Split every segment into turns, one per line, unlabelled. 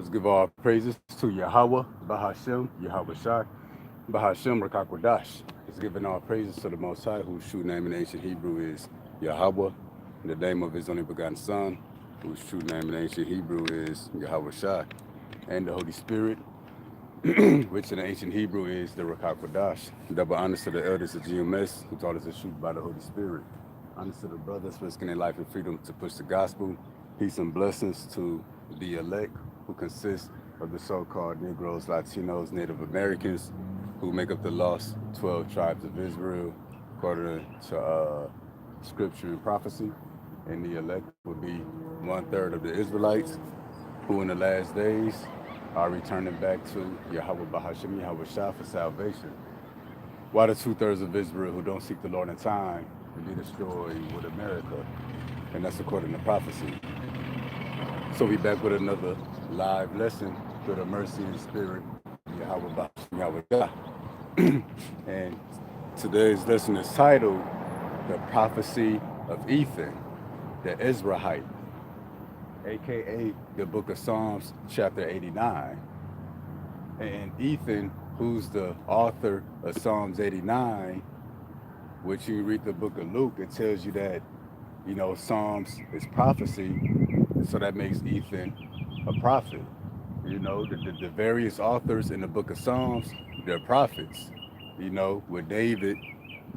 Let's give all praises to Yahweh, Bahashem, Yahweh Shai, Bahashem, Rakakwadash. Let's give all praises to the Most High, whose true name in ancient Hebrew is Yahweh, in the name of his only begotten Son, whose true name in ancient Hebrew is Yahweh Shai, and the Holy Spirit, which in the ancient Hebrew is the Rakakwadash. Double honors to the elders of GMS, who taught us the truth by the Holy Spirit. Honors to the brothers risking their life and freedom to push the gospel. Peace and blessings to the elect, who consist of the so-called Negroes, Latinos, Native Americans, who make up the lost 12 tribes of Israel, according to scripture and prophecy. And the elect would be 1/3 of the Israelites, who in the last days are returning back to Yahweh Bahashem, Yahweh Shah for salvation. While the 2/3 of Israel who don't seek the Lord in time will be destroyed with America. And that's according to prophecy. So we back with another live lesson through the mercy and spirit of Yahweh Bahashem, Yahweh Shah. And today's lesson is titled The Prophecy of Ethan, the Ezrahite, aka the book of Psalms, chapter 89. And Ethan, who's the author of Psalms 89, which you read the book of Luke, it tells you that, Psalms is prophecy, so that makes Ethan a prophet. The various authors in the book of Psalms, they're prophets, with David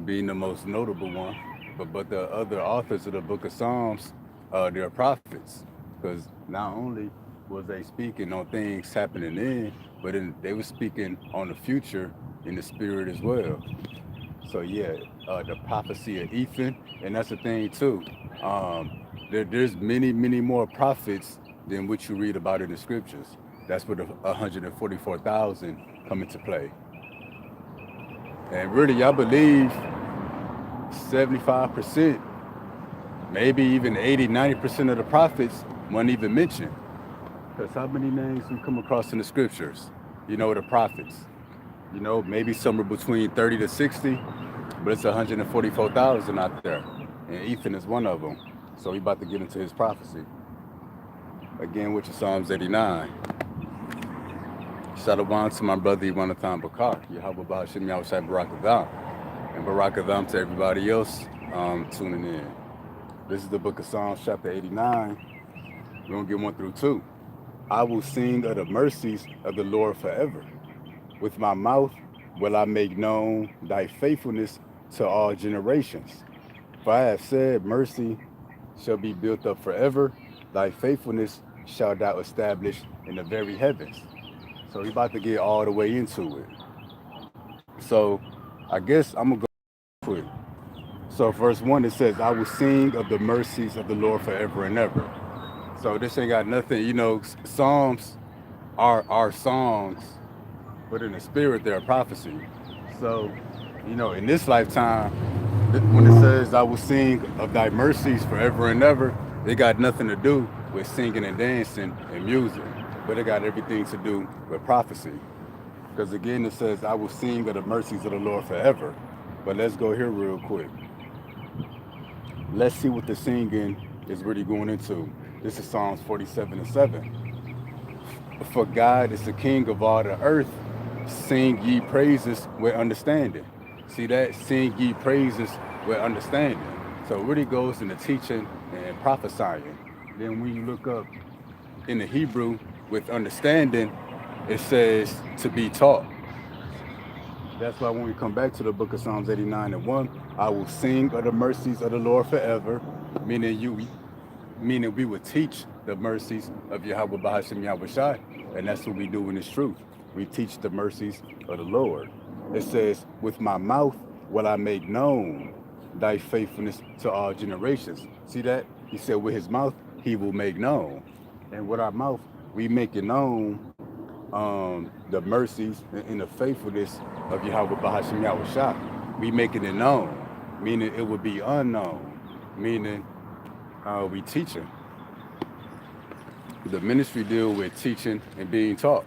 being the most notable one. But the other authors of the book of Psalms, they're prophets, because not only was they speaking on things happening then, but they were speaking on the future in the spirit as well. So yeah, the prophecy of Ethan, and that's the thing too. There's many more prophets than what you read about in the scriptures. That's where the 144,000 come into play. And really, I believe 75%, maybe even 80, 90% of the prophets weren't even mentioned. Because how many names we come across in the scriptures? The prophets. Maybe somewhere between 30 to 60, but it's 144,000 out there. And Ethan is one of them. So we about to get into his prophecy. Again, which is Psalms 89. Shalom to my brother Iwanathan Bakar. Yahweh Ba'ashim Yahushai Barak Adam. And Barak Adam to everybody else tuning in. This is the book of Psalms, chapter 89. We're going to get 1 through 2. I will sing of the mercies of the Lord forever. With my mouth will I make known thy faithfulness to all generations. For I have said, mercy shall be built up forever. Thy faithfulness shalt thou establish in the very heavens. So we about to get all the way into it. So I guess I'm going to go quick. So verse 1, it says, I will sing of the mercies of the Lord forever and ever. So this ain't got nothing, Psalms are songs, but in the spirit they're a prophecy. So, in this lifetime, when it says I will sing of thy mercies forever and ever, it got nothing to do with singing and dancing and music, but it got everything to do with prophecy. Because again, it says I will sing of the mercies of the Lord forever. But let's go here real quick. Let's see what the singing is really going into. This is Psalms 47:7. For God is the King of all the earth. Sing ye praises with understanding. See that? Sing ye praises with understanding. So it really goes into teaching and prophesying. Then when you look up in the Hebrew with understanding, it says to be taught. That's why when we come back to the book of Psalms 89:1, I will sing of the mercies of the Lord forever, meaning we would teach the mercies of Yahweh Bahashem Yahweh Shai, and that's what we do in this truth. We teach the mercies of the Lord. It says, with my mouth will I make known thy faithfulness to all generations. See that? He said with his mouth, he will make known. And with our mouth, we make it known the mercies and the faithfulness of Yahweh Bahashem Yahweh Shai. We making it known, meaning it would be unknown, meaning we teaching. The ministry deal with teaching and being taught.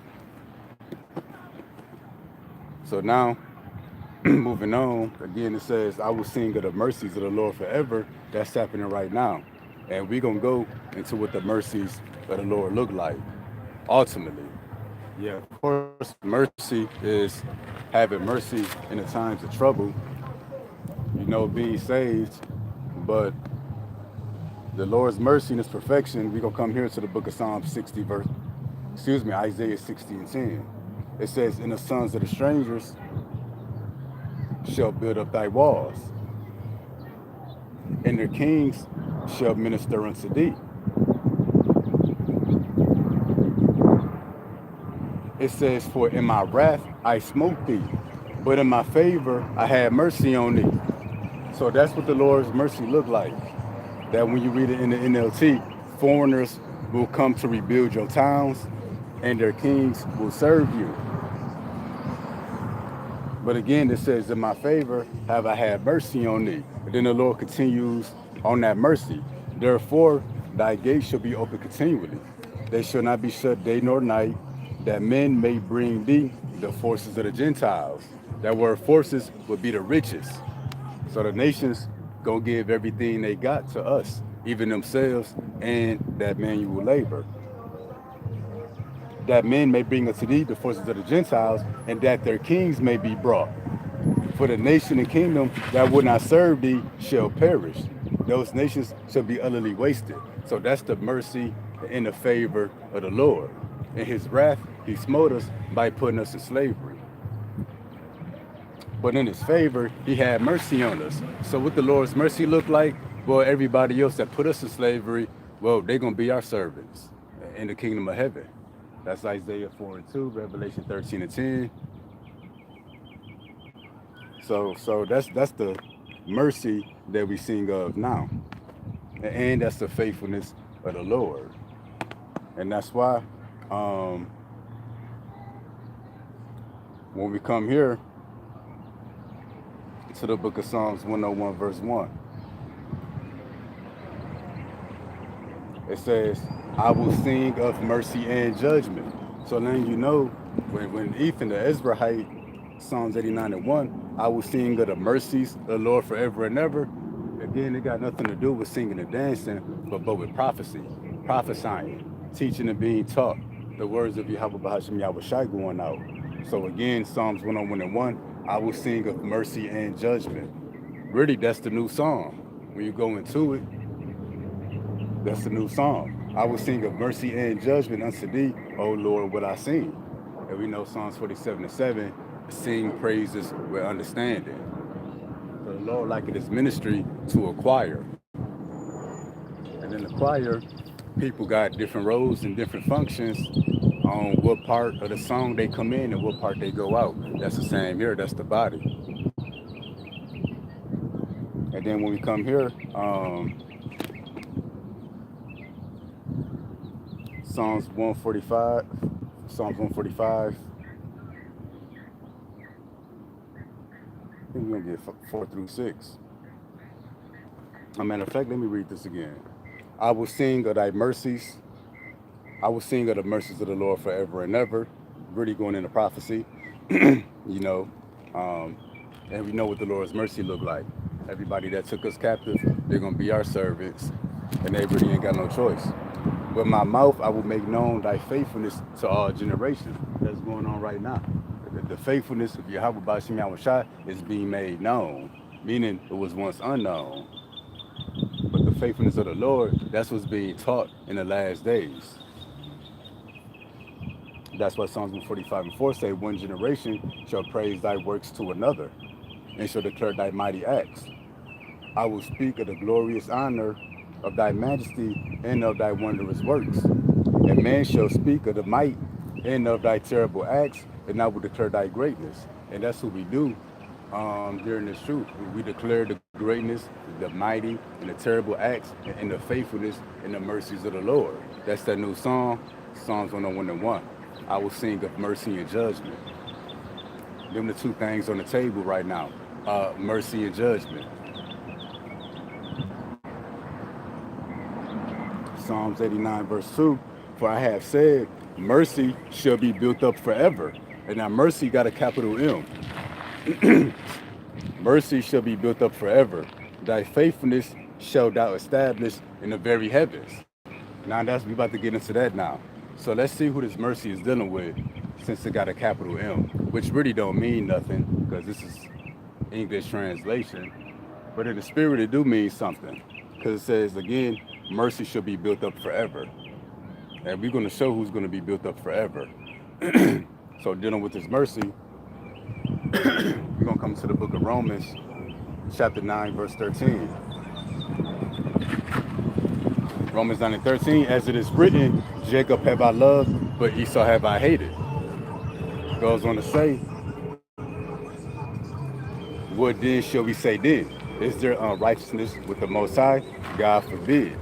So now, moving on, again it says, I will sing of the mercies of the Lord forever. That's happening right now. And we're going to go into what the mercies of the Lord look like. ultimately. Yeah, of course, mercy is having mercy in the times of trouble, being saved. But the Lord's mercy and his perfection, we're going to come here to the book of Psalm 60, Isaiah 60 and 10. It says, and the sons of the strangers shall build up thy walls, and their kings shall minister unto thee. It says, for in my wrath I smote thee, but in my favor I had mercy on thee. So that's what the Lord's mercy looked like. That when you read it in the NLT, foreigners will come to rebuild your towns, and their kings will serve you. But again, it says, in my favor have I had mercy on thee. And then the Lord continues on that mercy. Therefore, thy gates shall be open continually. They shall not be shut day nor night, that men may bring thee the forces of the Gentiles. That word forces would be the riches. So the nations gonna give everything they got to us, even themselves and that manual labor. That men may bring unto thee the forces of the Gentiles, and that their kings may be brought. For the nation and kingdom that would not serve thee shall perish. Those nations shall be utterly wasted. So that's the mercy and the favor of the Lord. In his wrath, he smote us by putting us in slavery. But in his favor, he had mercy on us. So what the Lord's mercy look like? Well, everybody else that put us in slavery, well, they're going to be our servants in the kingdom of heaven. That's Isaiah 4 and 2, Revelation 13 and 10. So that's the mercy that we sing of now. And that's the faithfulness of the Lord. And that's why when we come here to the book of Psalms 101 verse 1, it says, I will sing of mercy and judgment. So then when Ethan the Ezrahite, Psalms 89 and 1, I will sing of the mercies of the Lord forever and ever. Again, it got nothing to do with singing and dancing, but with prophecy, prophesying, teaching and being taught. The words of Yahweh Bahasham Yahweh Shai going out. So again, Psalms 101 and 1, I will sing of mercy and judgment. Really, that's the new song. When you go into it, that's the new song. I will sing of mercy and judgment unto thee, O Lord, what I sing. And we know Psalms 47 and 7, sing praises with understanding. So the Lord likened his ministry to a choir. And in the choir, people got different roles and different functions on what part of the song they come in and what part they go out. That's the same here, that's the body. And then when we come here, Psalms 145. I think we're gonna get 4 through 6. As a matter of fact, let me read this again. I will sing of thy mercies. I will sing of the mercies of the Lord forever and ever. Really going into prophecy, and we know what the Lord's mercy look like. Everybody that took us captive, they're gonna be our servants, and they really ain't got no choice. With my mouth, I will make known thy faithfulness to all generations. That's going on right now. The faithfulness of Yahweh Bashim Yahweh Shai is being made known, meaning it was once unknown. But the faithfulness of the Lord, that's what's being taught in the last days. That's what Psalms 145 and 4 say, one generation shall praise thy works to another, and shall declare thy mighty acts. I will speak of the glorious honor of thy majesty and of thy wondrous works. And man shall speak of the might and of thy terrible acts, and I will declare thy greatness. And that's what we do during this truth. We declare the greatness, the mighty, and the terrible acts, and the faithfulness and the mercies of the Lord. That's that new song, Psalms 101 and 1. I will sing of mercy and judgment. Them the two things on the table right now, mercy and judgment. Psalms 89 verse 2, for I have said, mercy shall be built up forever. And now mercy got a capital M. Mercy shall be built up forever. Thy faithfulness shall thou establish in the very heavens. Now we about to get into that now. So let's see who this mercy is dealing with, since it got a capital M, which really don't mean nothing because this is English translation. But in the spirit, it do mean something, because it says again, mercy shall be built up forever, and we're going to show who's going to be built up forever. So dealing with this mercy, we're going to come to the book of Romans, chapter 9, verse 13. Romans 9 and 13, as it is written, Jacob have I loved, but Esau have I hated. Goes on to say, what then shall we say then? Is there unrighteousness with the Most High? God forbid.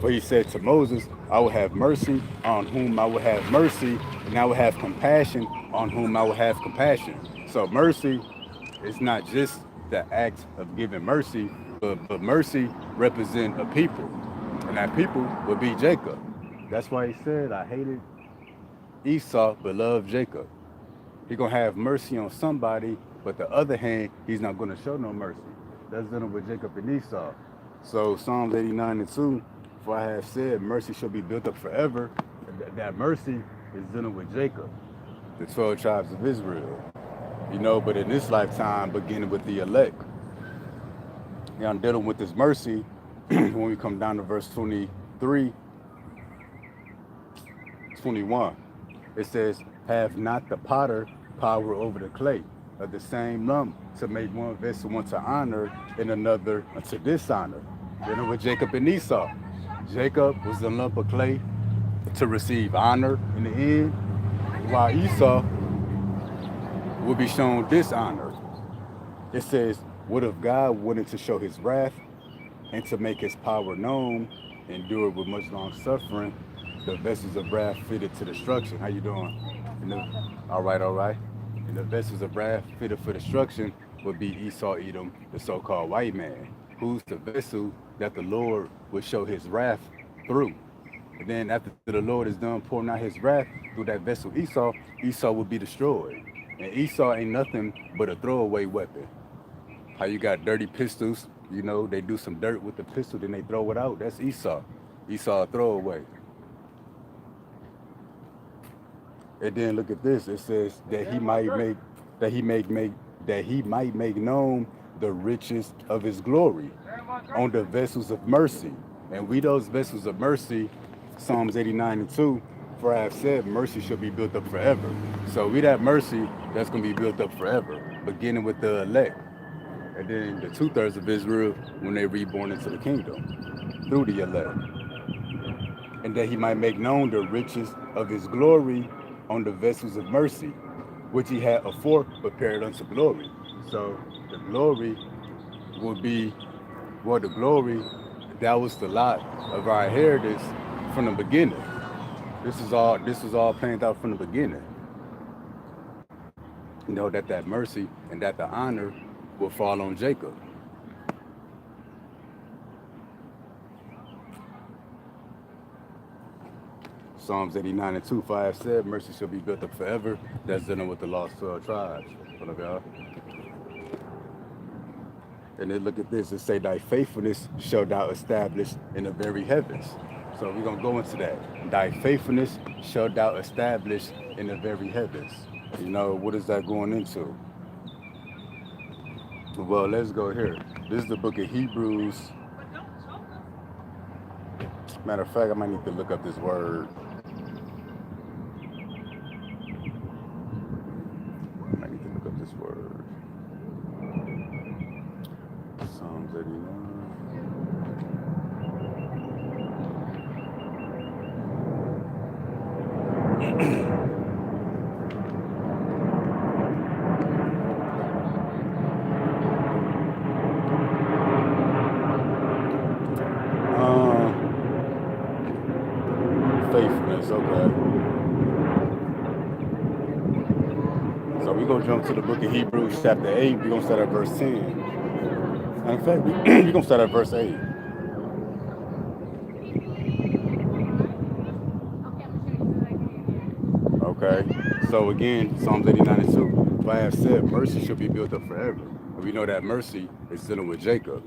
For he said to Moses, I will have mercy on whom I will have mercy, and I will have compassion on whom I will have compassion. So mercy is not just the act of giving mercy, but mercy represents a people. And that people would be Jacob. That's why he said, I hated Esau, but loved Jacob. He's going to have mercy on somebody, but the other hand, he's not going to show no mercy. That's dealing with Jacob and Esau. So Psalms 89 and 2, for I have said, mercy shall be built up forever. That mercy is dealing with Jacob, the 12 tribes of Israel. You know, but in this lifetime, beginning with the elect. And I'm dealing with this mercy when we come down to verse 23, 21. It says, have not the potter power over the clay of the same lump to make one vessel one to honor and another to dishonor. Dealing with Jacob and Esau. Jacob was the lump of clay to receive honor in the end, while Esau will be shown dishonor. It says, what if God wanted to show his wrath and to make his power known, endure with much long suffering, the vessels of wrath fitted to destruction. How you doing? All right. And the vessels of wrath fitted for destruction would be Esau, Edom, the so-called white man, who's the vessel that the Lord would show his wrath through. And then after the Lord is done pouring out his wrath through that vessel Esau will be destroyed. And Esau ain't nothing but a throwaway weapon. How you got dirty pistols, you know, they do some dirt with the pistol, then they throw it out. That's Esau. Esau a throwaway. And then look at this. It says that he might make known the riches of his glory on the vessels of mercy. And we those vessels of mercy, Psalms 89 and 2, for I have said mercy shall be built up forever. So we that mercy that's going to be built up forever, beginning with the elect. And then the 2/3 of Israel when they reborn into the kingdom through the elect. And that he might make known the riches of his glory on the vessels of mercy, which he had afore prepared unto glory. So the glory will be, the glory, that was the lot of our inheritance from the beginning. This was all planned out from the beginning. You know, that mercy and that the honor will fall on Jacob. Psalms 89 and 2, 5 said, mercy shall be built up forever. That's dealing with the lost 12 tribes. And then look at this. It say, thy faithfulness shall thou establish in the very heavens. So we're going to go into that. Thy faithfulness shall thou establish in the very heavens. You know, what is that going into? Well, let's go here. This is the book of Hebrews. Matter of fact, I might need to look up this word. Psalms 89. Faithfulness, okay. So we're going to jump to the book of Hebrews chapter 8. We're going to start at verse 10. And in fact, we're going to start at verse 8. Okay. So again, Psalms 89 and 2. For I have said, mercy shall be built up forever. And we know that mercy is dealing with Jacob.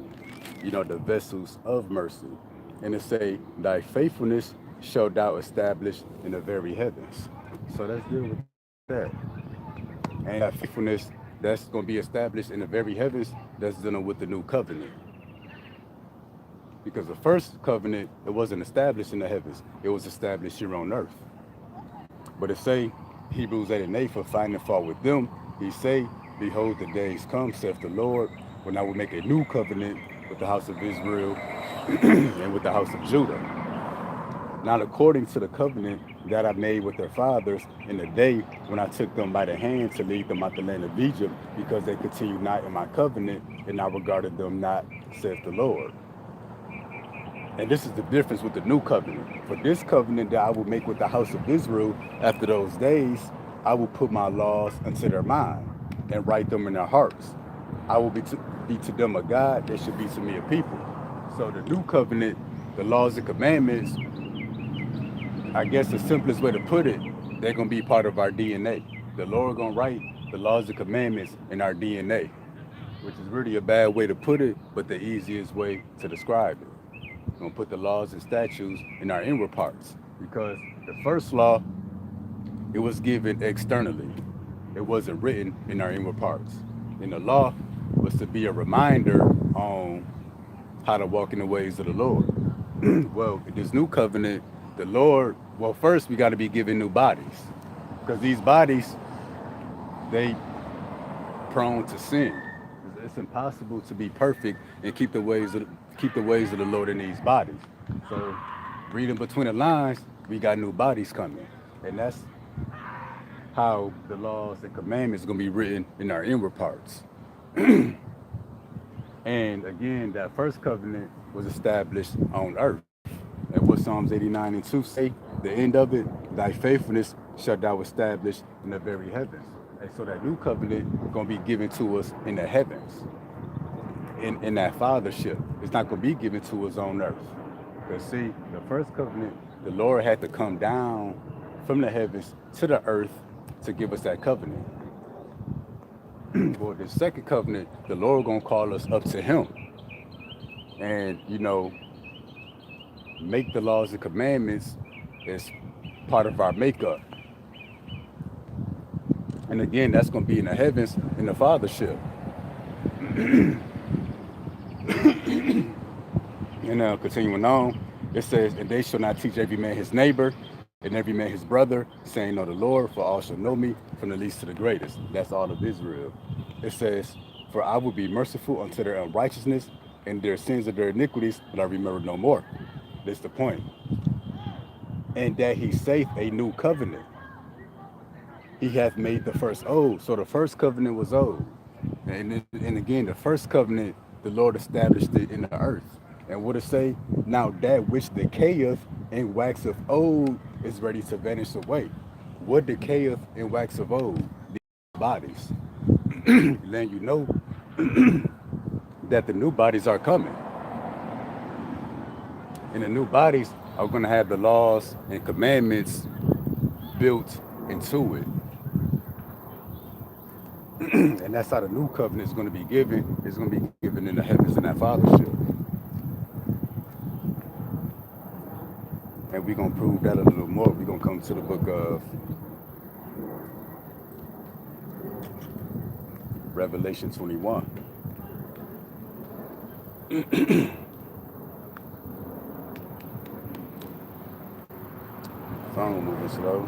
You know, the vessels of mercy. And it say, thy faithfulness shalt thou establish in the very heavens. So let's deal with that. And that faithfulness that's going to be established in the very heavens, that's dealing with the new covenant. Because the first covenant, it wasn't established in the heavens, it was established here on earth. But it say, Hebrews 8 and 8, for finding fault with them, he say, behold, the days come, saith the Lord, when I will make a new covenant with the house of Israel and with the house of Judah. Not according to the covenant that I made with their fathers in the day when I took them by the hand to lead them out the land of Egypt, because they continued not in my covenant, and I regarded them not, saith the Lord. And this is the difference with the new covenant. For this covenant that I will make with the house of Israel after those days, I will put my laws unto their mind and write them in their hearts. I will be to them a God, they should be to me a people. So the new covenant, the laws and commandments, I guess the simplest way to put it, they're going to be part of our DNA. The Lord going to write the laws and commandments in our DNA, which is really a bad way to put it, but the easiest way to describe it. We're going to put the laws and statutes in our inward parts, because the first law, it was given externally. It wasn't written in our inward parts. And the law was to be a reminder on how to walk in the ways of the Lord. Well, in this new covenant, the Lord, well, first we got to be given new bodies, because these bodies, they prone to sin. It's impossible to be perfect and keep the ways of the Lord in these bodies. So, reading between the lines, we got new bodies coming, and that's how the laws and commandments are going to be written in our inward parts. And again, that first covenant was established on earth. And what Psalms 89 and 2 say, the end of it, thy faithfulness shalt thou establish in the very heavens. And so that new covenant is going to be given to us in the heavens, in that fathership. It's not going to be given to us on earth. Because see, the first covenant, the Lord had to come down from the heavens to the earth to give us that covenant. For the second covenant, the Lord going to call us up to him. And, make the laws and commandments as part of our makeup. And again, that's going to be in the heavens, in the fathership. And continuing on, it says, and they shall not teach every man his neighbor and every man his brother, saying, know the Lord, for all shall know me, from the least to the greatest. That's all of Israel. It says, for I will be merciful unto their unrighteousness, and their sins of their iniquities will I remember no more. That's the point. And that he saith a new covenant. He hath made the first old. So the first covenant was old. And again, the first covenant, the Lord established it in the earth. And what it say? Now that which decayeth and waxeth old is ready to vanish away. What decayeth and waxeth old? These bodies. Letting you know that the new bodies are coming. And the new bodies are going to have the laws and commandments built into it. And that's how the new covenant is going to be given. It's going to be given in the heavens in that fathership. And we're going to prove that a little more. We're going to come to the book of Revelation 21. Phone moving slow.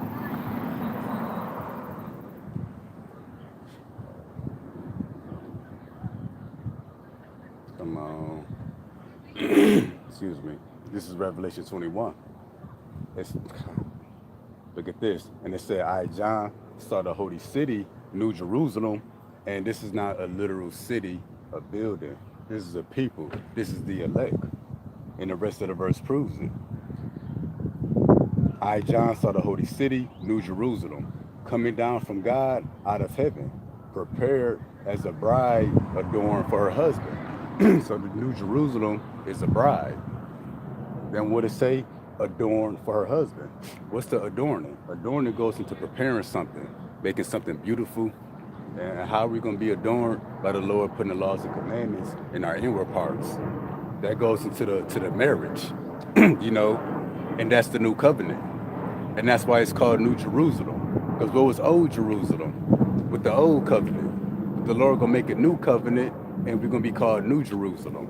Come on. Excuse me. This is Revelation 21. Look at this. And it said, I, John, saw the holy city, New Jerusalem. And this is not a literal city, a building. This is a people. This is the elect. And the rest of the verse proves it. I, John, saw the holy city, New Jerusalem, coming down from God out of heaven, prepared as a bride adorned for her husband. So the New Jerusalem is a bride. Then what it say? Adorned for her husband. What's the adorning? Adorning goes into preparing something, making something beautiful. And how are we going to be adorned? By the Lord putting the laws and commandments in our inward parts. That goes into the marriage. And that's the new covenant. And that's why it's called New Jerusalem. Because what was old Jerusalem? With the old covenant. The Lord gonna make a new covenant and we're gonna be called New Jerusalem.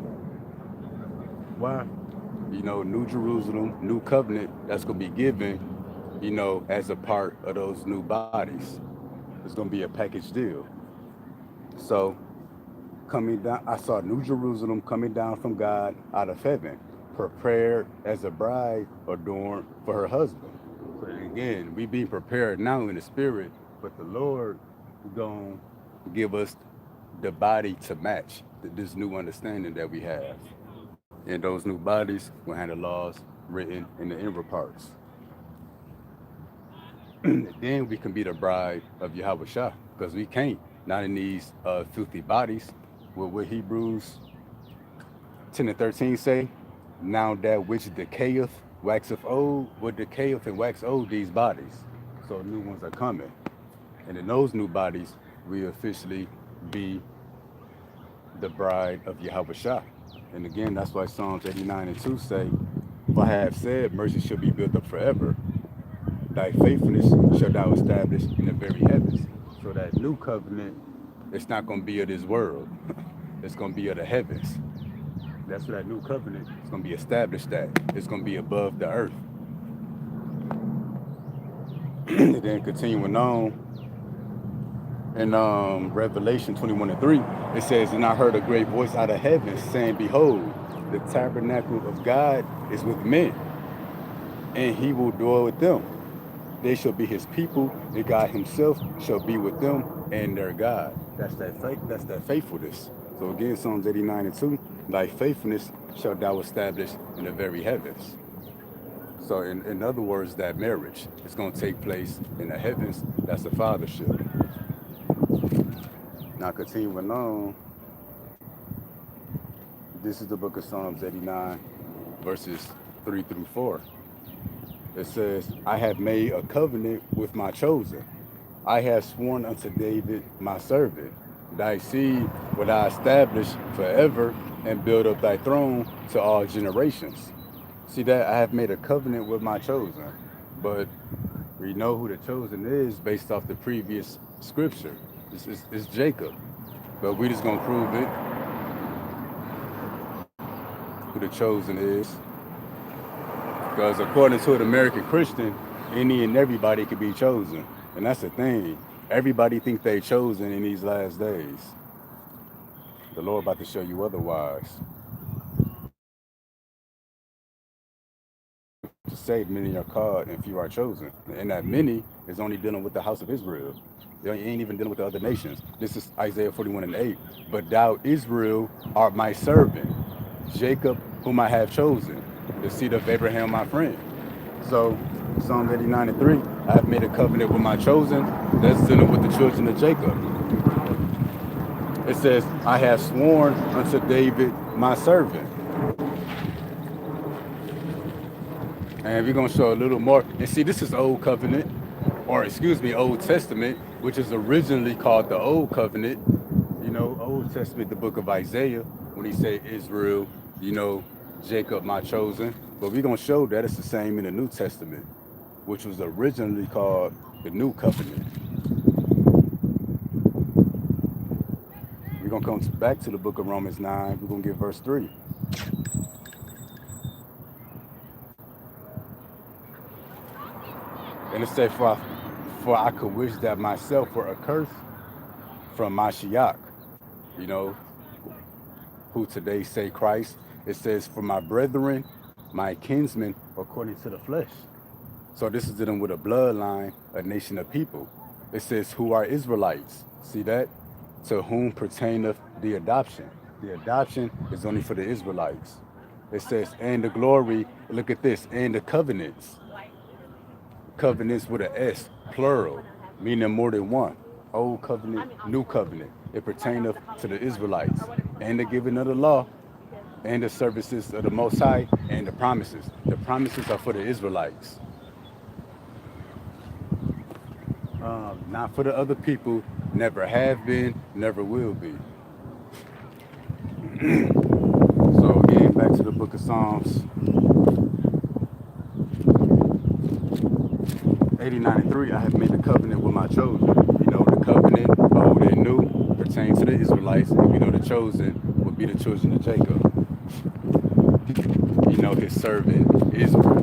Why? New Jerusalem, new covenant that's gonna be given, as a part of those new bodies. It's gonna be a package deal. So coming down, I saw New Jerusalem coming down from God out of heaven, prepared as a bride adorned for her husband. So again, we being prepared now in the spirit, but the Lord gonna give us the body to match this new understanding that we have. And those new bodies will have the laws written in the inward parts. Then we can be the bride of Yahweh Shah, because we can't, not in these filthy bodies. What Hebrews 10 and 13 say, now that which decayeth, waxeth old, what decayeth and wax old these bodies. So new ones are coming. And in those new bodies, we officially be the bride of Yahweh Shah. And again, that's why Psalms 89 and 2 say, for I have said, mercy shall be built up forever. Thy faithfulness shall thou establish in the very heavens. So that new covenant, it's not going to be of this world. It's going to be of the heavens. That's what that new covenant is going to be established at. It's going to be above the earth. And then continuing on, in Revelation 21 and 3, it says, and I heard a great voice out of heaven saying, behold, the tabernacle of God is with men, and he will dwell with them. They shall be his people, and God himself shall be with them and their God. That's that faithfulness. So again, Psalms 89 and 2, thy faithfulness shall thou establish in the very heavens. So in other words, that marriage is going to take place in the heavens. That's the fathership. Now continuing on, this is the book of Psalms 89, verses 3 through 4. It says, I have made a covenant with my chosen. I have sworn unto David my servant. Thy seed will I establish forever and build up thy throne to all generations. See that? I have made a covenant with my chosen. But we know who the chosen is based off the previous scripture. It's Jacob. But we just gonna prove it. Who the chosen is. Because according to an American Christian, any and everybody could be chosen. And that's the thing. Everybody think they chosen in these last days. The Lord about to show you otherwise. To say many are called and few are chosen. And that many is only dealing with the house of Israel. They ain't even dealing with the other nations. This is Isaiah 41 and 8. But thou, Israel, art my servant. Jacob, whom I have chosen. The seed of Abraham, my friend. So, Psalm 89 and 3, I have made a covenant with my chosen. That's dealing with the children of Jacob. It says, I have sworn unto David, my servant. And we're going to show a little more. And see, this is Old Covenant, or excuse me, Old Testament, which is originally called the Old Covenant. Old Testament, the book of Isaiah, when he said Israel, Jacob, my chosen. But we're going to show that it's the same in the New Testament, which was originally called the New Covenant. We're going to come back to the book of Romans 9. We're going to get verse 3. And it says, for I could wish that myself were accursed from Mashiach, who today say Christ. It says, for my brethren, my kinsmen, according to the flesh. So this is dealing with a bloodline, a nation of people. It says, who are Israelites? See that? To whom pertaineth the adoption. The adoption is only for the Israelites. It says, and the glory, look at this, and the covenants. Covenants with an S, plural, meaning more than one. Old covenant, new covenant. It pertaineth to the Israelites. And the giving of the law, and the services of the Most High, and the promises. The promises are for the Israelites. Not for the other people, never have been, never will be. So again, back to the book of Psalms. 80:93, I have made a covenant with my chosen. You know, the covenant, old and new, pertains to the Israelites, and we know the chosen would be the children of Jacob. You know, his servant Israel.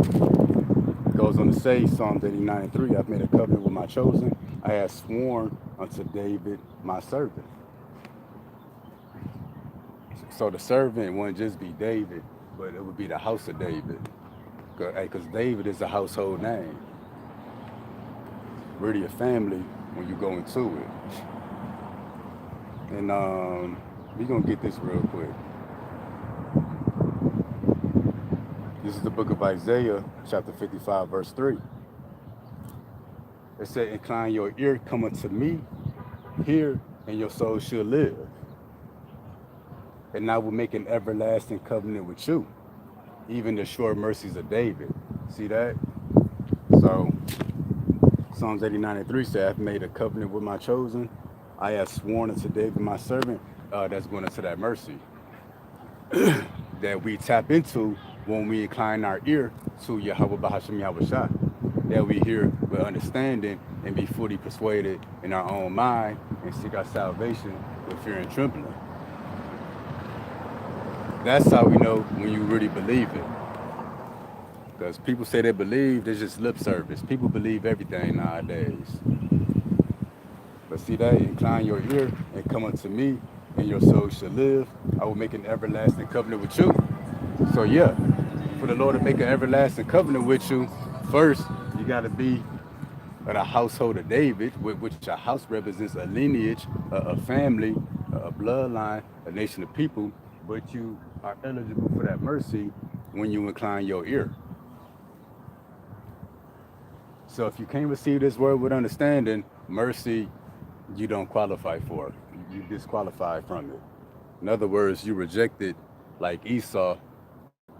Goes on to say, Psalms 89:3, I've made a covenant with my chosen. I have sworn unto David, my servant. So the servant wouldn't just be David, but it would be the house of David. Because David is a household name. Really a family when you go into it. And we're going to get this real quick. This is the book of Isaiah, chapter 55, verse 3. It said, incline your ear, come unto me, hear, and your soul shall live. And I will make an everlasting covenant with you, even the sure mercies of David. See that? So, Psalms 89:3 said, I've made a covenant with my chosen. I have sworn unto David, my servant. That's going into that mercy that we tap into when we incline our ear to Yahweh Bahasham Yahushua, that we hear with understanding and be fully persuaded in our own mind and seek our salvation with fear and trembling. That's how we know when you really believe it. Because people say they believe, there's just lip service. People believe everything nowadays. But see that, incline your ear and come unto me, and your soul shall live. I will make an everlasting covenant with you. So yeah, for the Lord to make an everlasting covenant with you, first you got to be of the household of David, which a house represents a lineage, a family, a bloodline, a nation of people. But you are eligible for that mercy when you incline your ear. So if you can't receive this word with understanding, mercy, you don't qualify for it. You disqualify from it. In other words, you reject it like Esau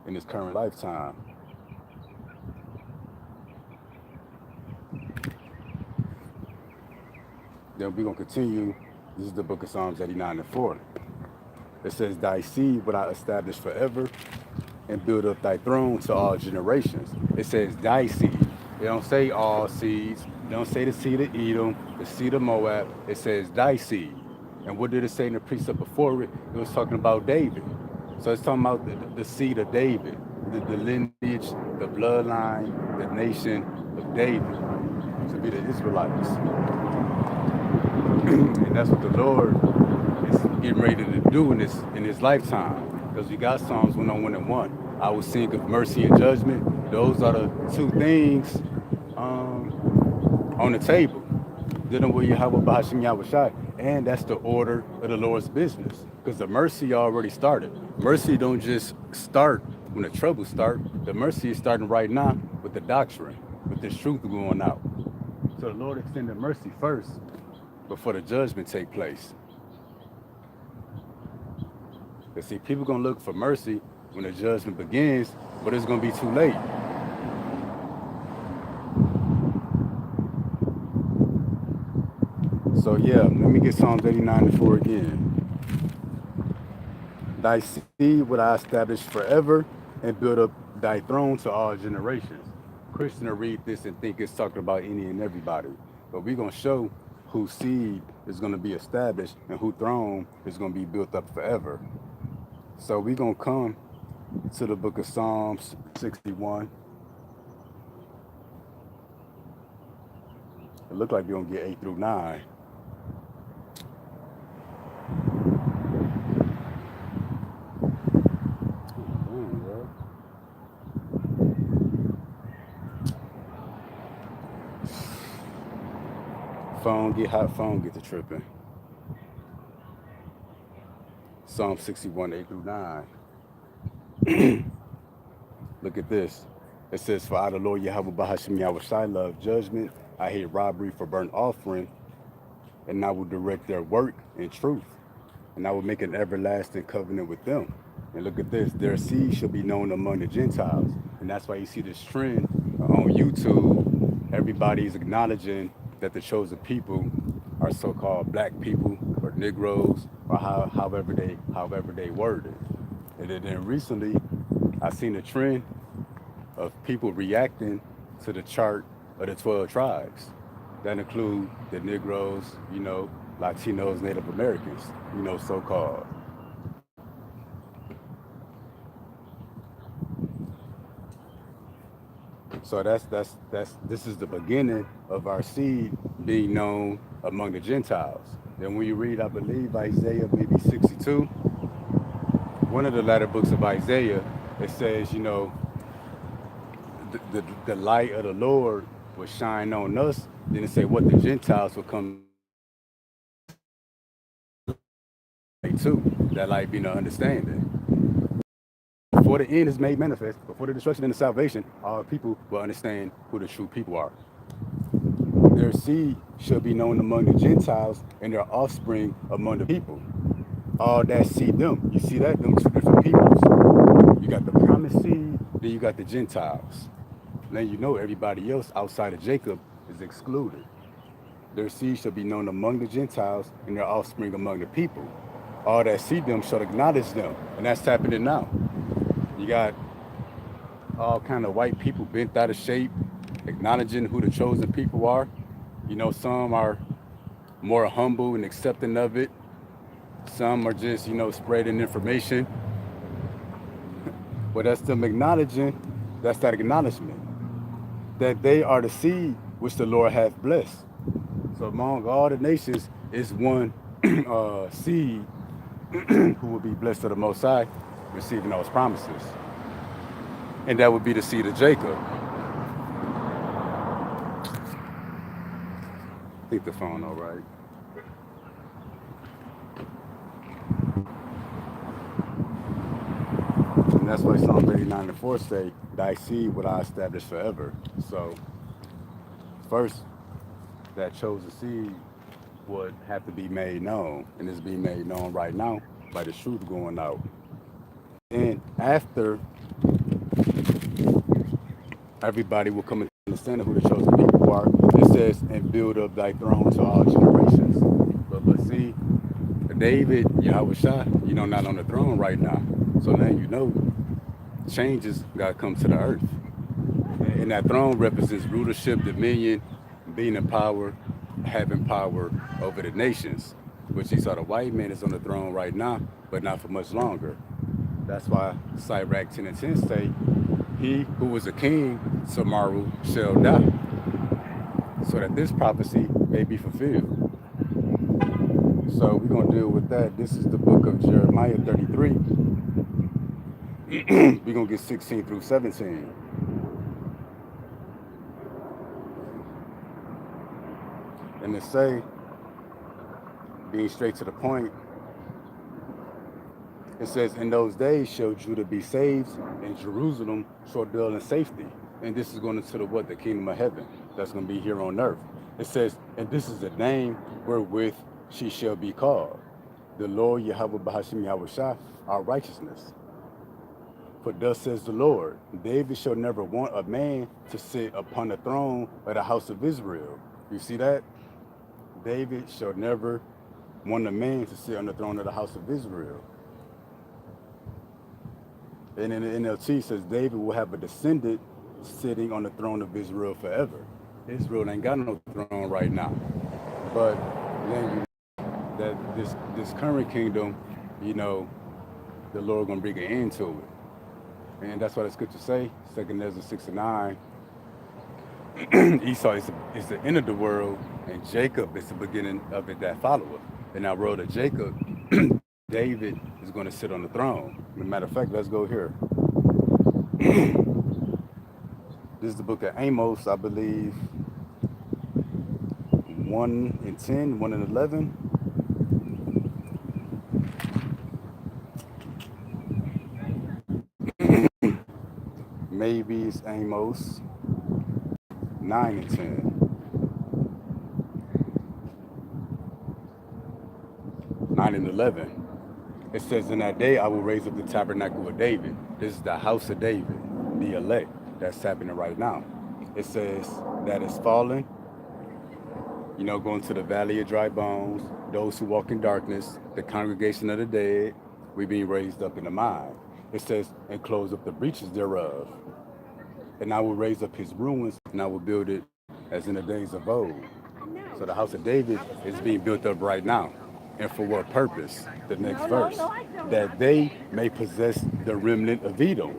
in his current lifetime. Then we're going to continue. This is the book of Psalms 89:4. It says, thy seed will I establish forever and build up thy throne to all generations. It says thy seed. It don't say all seeds. It don't say the seed of Edom, the seed of Moab. It says thy seed. And what did it say in the precept before it? It was talking about David. So it's talking about the seed of David, the lineage, the bloodline, the nation of David, to be the Israelites. And that's what the Lord is getting ready to do in his lifetime. Because we got Psalms 101:1. I will sing of mercy and judgment. Those are the two things on the table. Dealing with Yahweh Bahashim Yahushai. And that's the order of the Lord's business. Because the mercy already started. Mercy don't just start when the troubles start. The mercy is starting right now with the doctrine, with this truth going out. So the Lord extended mercy first before the judgment take place. But see, people gonna look for mercy when the judgment begins, but it's gonna be too late. So yeah, let me get Psalms 89:4 again. Thy seed will I establish forever and build up thy throne to all generations. Christian will read this and think it's talking about any and everybody. But we're gonna show whose seed is gonna be established and whose throne is gonna be built up forever. So we're gonna come to the book of Psalms 61. It looked like you're gonna get 8 through 9. Phone get hot, phone get to tripping. Psalm 61, 8 through 9. Look at this. It says, for I, the Lord Yahweh Bahashim Yahushai, love judgment. I hate robbery for burnt offering. And I will direct their work in truth. And I will make an everlasting covenant with them. And look at this. Their seed shall be known among the Gentiles. And that's why you see this trend on YouTube. Everybody's acknowledging that the chosen people are so-called black people or Negroes or however they word it. And then recently, I seen a trend of people reacting to the chart of the 12 tribes. That include the Negroes, Latinos, Native Americans, so-called. So this is the beginning of our seed being known among the Gentiles. And when you read, I believe, Isaiah maybe 62, one of the latter books of Isaiah, it says, the light of the Lord will shine on us. Then it say what the Gentiles will come to. That light being the understanding. Before the end is made manifest, before the destruction and the salvation, our people will understand who the true people are. Their seed shall be known among the Gentiles, and their offspring among the people. All that seed them. You see that? Them two different peoples. You got the promised seed, then you got the Gentiles. Then you know everybody else outside of Jacob is excluded. Their seed shall be known among the Gentiles, and their offspring among the people. All that see them shall acknowledge them. And that's happening now. You got all kind of white people bent out of shape, acknowledging who the chosen people are. Some are more humble and accepting of it. Some are just, spreading information. But that's them acknowledging, that's that acknowledgement that they are the seed which the Lord hath blessed. So among all the nations is one seed who will be blessed of the Most High, receiving those promises. And that would be the seed of Jacob. I think the phone all right. And that's why Psalm 39 and 4 say, thy seed will I establish forever. So first, that chosen seed would have to be made known. And it's being made known right now by the truth going out. And after, everybody will come into understanding who the chosen people are. It says, and build up thy throne to all generations. But see, David, Yahushua, not on the throne right now. So now changes got to come to the earth. And that throne represents rulership, dominion, being in power, having power over the nations. Which you saw the white man is on the throne right now, but not for much longer. That's why Sirach 10 and 10 say, he who was a king tomorrow shall die. So that this prophecy may be fulfilled. So we're going to deal with that. This is the book of Jeremiah 33. We're going to get 16 through 17. And to say, being straight to the point, it says, in those days shall Judah be saved, and Jerusalem shall dwell in safety. And this is going into the kingdom of heaven. That's going to be here on earth. It says, and this is the name wherewith she shall be called. The Lord Yahweh Bahashim Yahushua, our righteousness. For thus says the Lord, David shall never want a man to sit upon the throne of the house of Israel. You see that? David shall never want a man to sit on the throne of the house of Israel. And in the NLT says David will have a descendant sitting on the throne of Israel forever. Israel ain't got no throne right now. But then that this current kingdom, the Lord gonna bring an end to it. And that's what the scripture say, 2 Ezra 6 and 9. Esau is the end of the world, and Jacob is the beginning of it that followeth. And I wrote of Jacob, David is going to sit on the throne. As a matter of fact, let's go here. This is the book of Amos, I believe, 1 and 10, 1 and 11. Maybe it's Amos 9 and 10. 9 and 11. It says, in that day I will raise up the tabernacle of David. This is the house of David, the elect. That's happening right now. It says that it's fallen, going to the valley of dry bones, those who walk in darkness, the congregation of the dead, we being raised up in the mind. It says, and close up the breaches thereof. And I will raise up his ruins, and I will build it as in the days of old. So the house of David is being built up right now. And for what purpose? The next verse. That they may possess the remnant of Edom.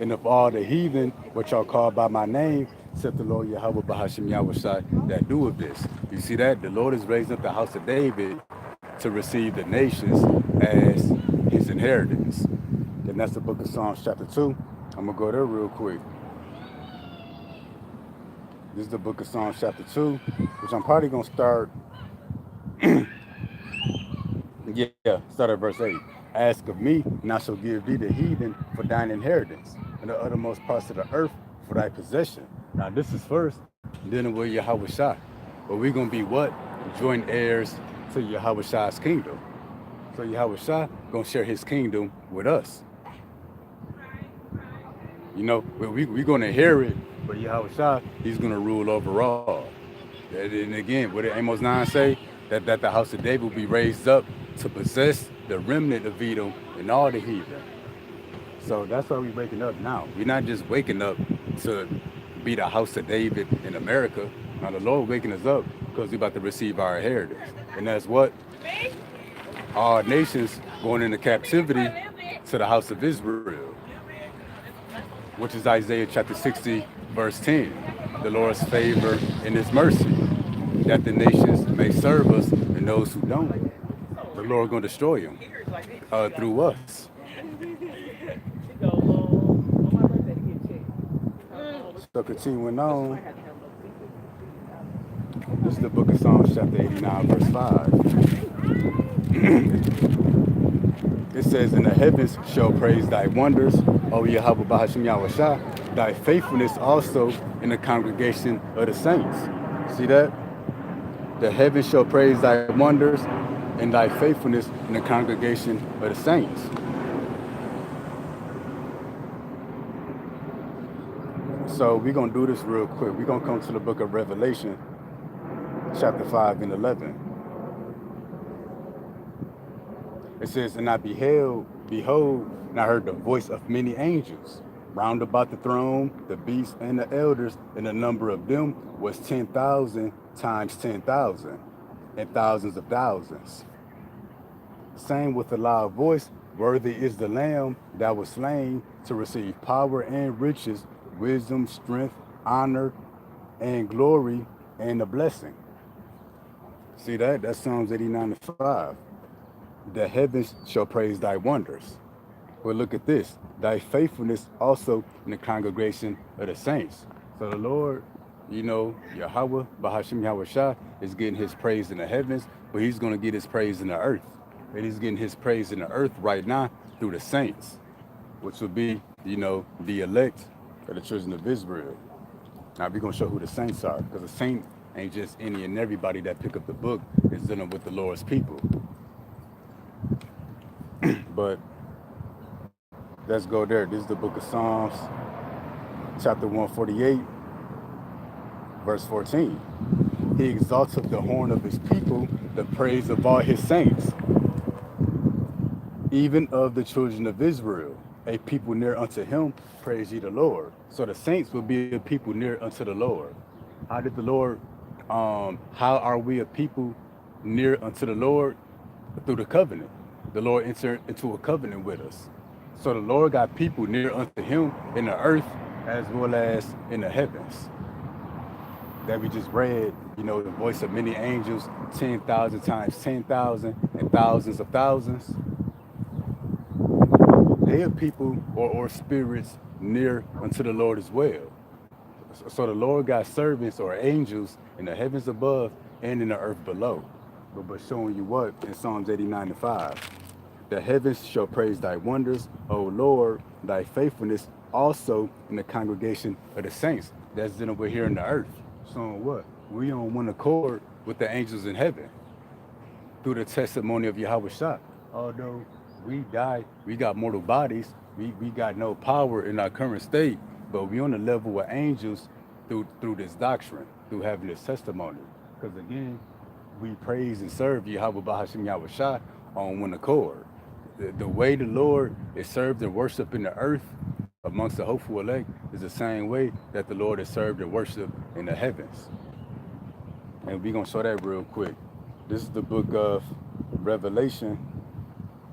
And of all the heathen, which are called by my name, said the Lord Yahweh Bahashim Yahushai, that do of this. You see that? The Lord is raising up the house of David to receive the nations as his inheritance. Then that's the book of Psalms chapter 2. I'm going to go there real quick. This is the book of Psalms chapter 2, which I'm probably going to start, yeah, start at verse 8. Ask of me, and I shall give thee the heathen for thine inheritance, and the uttermost parts of the earth for thy possession. Now this is first, dealing with Yahweh Shai. But we're going to be what? Joint heirs to Yahweh Shai's kingdom. So Yahweh Shai going to share his kingdom with us. You know, we're going to inherit, but Yahweh Shai, he's going to rule over all. And again, what did Amos 9 say? That the house of David will be raised up to possess the remnant of Edom and all the heathen. So that's why we're waking up now. We're not just waking up to be the house of David in America. Now the Lord waking us up because we're about to receive our inheritance. And that's what? All nations going into captivity to the house of Israel, which is Isaiah chapter 60, verse 10. The Lord's favor and his mercy, that the nations may serve us, and those who don't, the Lord going to destroy them through us. So continuing on, this is the book of Psalms chapter 89, verse 5. It says, and the heavens shall praise thy wonders, O Yahweh Bahashim Yahushua, thy faithfulness also in the congregation of the saints. See that? The heavens shall praise thy wonders and thy faithfulness in the congregation of the saints. So we're going to do this real quick. We're going to come to the book of Revelation, chapter 5 and 11. It says, and I behold, and I heard the voice of many angels round about the throne, the beasts and the elders, and the number of them was 10,000 times 10,000, and thousands of thousands. Saying with a loud voice, worthy is the Lamb that was slain to receive power and riches, wisdom, strength, honor, and glory, and a blessing. See that? That's Psalms 89:5. The heavens shall praise thy wonders. Well, look at this. Thy faithfulness also in the congregation of the saints. So the Lord, you know, Yahweh, Bahashim Yahushua, is getting his praise in the heavens, but he's going to get his praise in the earth. And he's getting his praise in the earth right now through the saints, which will be, you know, the elect of the children of Israel. Now we're going to show who the saints are, because a saint ain't just any and everybody that pick up the book is dealing with the Lord's people. But let's go there. This is the book of Psalms, chapter 148, verse 14. He exalteth the horn of his people, the praise of all his saints, even of the children of Israel, a people near unto him, praise ye the Lord. So the saints will be a people near unto the Lord. How did the Lord, how are we a people near unto the Lord? Through the covenant. The Lord entered into a covenant with us. So the Lord got people near unto him in the earth as well as in the heavens. That we just read, you know, the voice of many angels, 10,000 times 10,000 and thousands of thousands. They are people or spirits near unto the Lord as well. So the Lord got servants or angels in the heavens above and in the earth below. But showing you what in Psalms 89:5. The heavens shall praise thy wonders, O Lord, thy faithfulness also in the congregation of the saints. That's dealing with here in the earth. Showing what? We on one accord with the angels in heaven through the testimony of Yahweh Shah. Although we died, we got mortal bodies, we got no power in our current state, but we on the level with angels through this doctrine, through having this testimony. Because again, we praise and serve Yahweh Bahashim Yahweh Shah on one accord. The way the Lord is served and worshiped in the earth amongst the hopeful elect is the same way that the Lord is served and worshiped in the heavens. And we're going to show that real quick. This is the book of Revelation,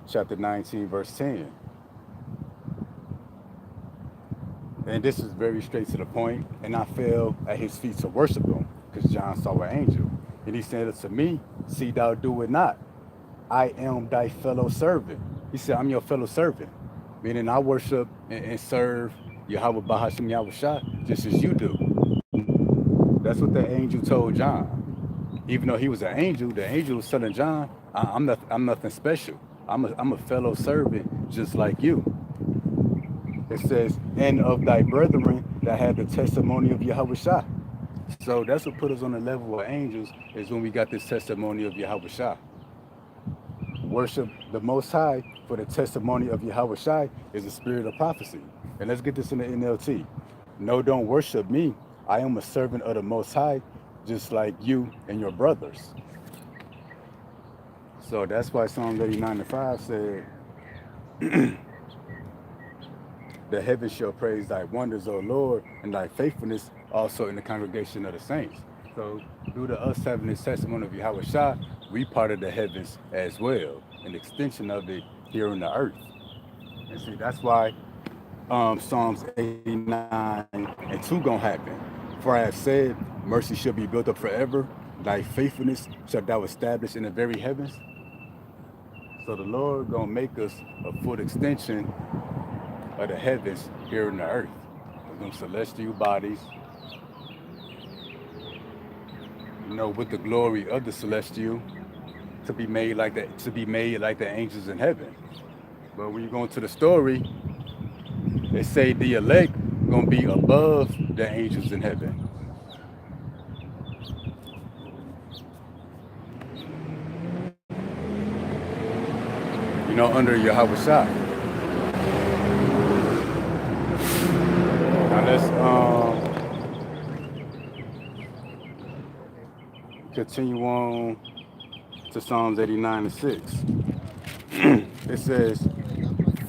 chapter 19, verse 10. And this is very straight to the point. And I fell at his feet to worship him, because John saw an angel. And he said unto me, see thou do it not. I am thy fellow servant. He said, I'm your fellow servant. Meaning I worship and serve Yahweh Bahashim Yahushua just as you do. That's what the angel told John. Even though he was an angel, the angel was telling John, I'm nothing special. I'm a fellow servant just like you. It says, and of thy brethren that have the testimony of Yahushua. So that's what put us on the level of angels, is when we got this testimony of Yahushua. Worship the Most High for the testimony of Yahushua is the spirit of prophecy. And let's get this in the NLT. No, don't worship me. I am a servant of the Most High, just like you and your brothers. So that's why Psalms 89:5 said, the heavens shall praise thy wonders, O Lord, and thy faithfulness also in the congregation of the saints. So due to us having this testimony of Yahushua, we part of the heavens as well, an extension of it here on the earth. And see, that's why Psalms 89:2 gonna happen. For I have said, mercy shall be built up forever, thy faithfulness shalt thou establish in the very heavens. So the Lord gonna make us a full extension of the heavens here on the earth. Them celestial bodies, with the glory of the celestial, to be made like the angels in heaven. But when you go into the story, they say the elect gonna be above the angels in heaven. Under Yahushua. Now let's continue on to Psalms 89:6. It says,